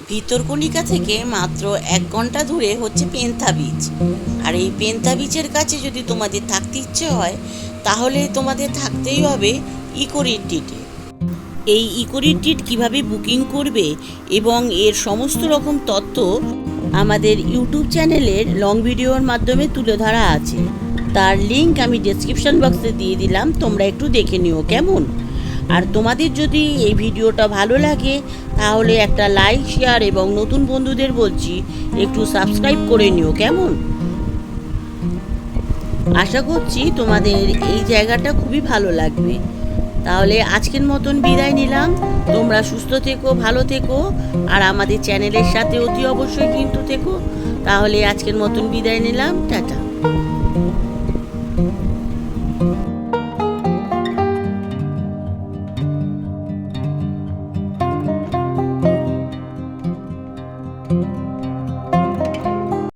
ভিতরকণিকা থেকে মাত্র 1 ঘন্টা দূরে হচ্ছে পেন্থা বিচ। আর এই পেন্থা বিচের কাছে যদি তোমাদের থাকতে ইচ্ছে হয় তাহলে তোমাদের থাকতেই হবে ইকো রিট্রিটে। এই ইকো রিট্রিট কীভাবে বুকিং করবে এবং এর সমস্ত রকম তথ্য আমাদের ইউটিউব চ্যানেলের লং ভিডিওর মাধ্যমে তুলে ধরা আছে। তার লিঙ্ক আমি ডেসক্রিপশন বক্সে দিয়ে দিলাম, তোমরা একটু দেখে নিও কেমন। আর তোমাদের যদি এই ভিডিওটা ভালো লাগে তাহলে একটা লাইক, শেয়ার এবং নতুন বন্ধুদের বলছি একটু সাবস্ক্রাইব করে নিও কেমন। আশা করছি তোমাদের এই জায়গাটা খুবই ভালো লাগবে। তাহলে আজকের মতন বিদায় নিলাম। তোমরা সুস্থ থেকো, ভালো থেকো, আর আমাদের চ্যানেলের সাথে অতি অবশ্যই কিন্তু থেকো। তাহলে আজকের মতন বিদায় নিলাম, টাটা।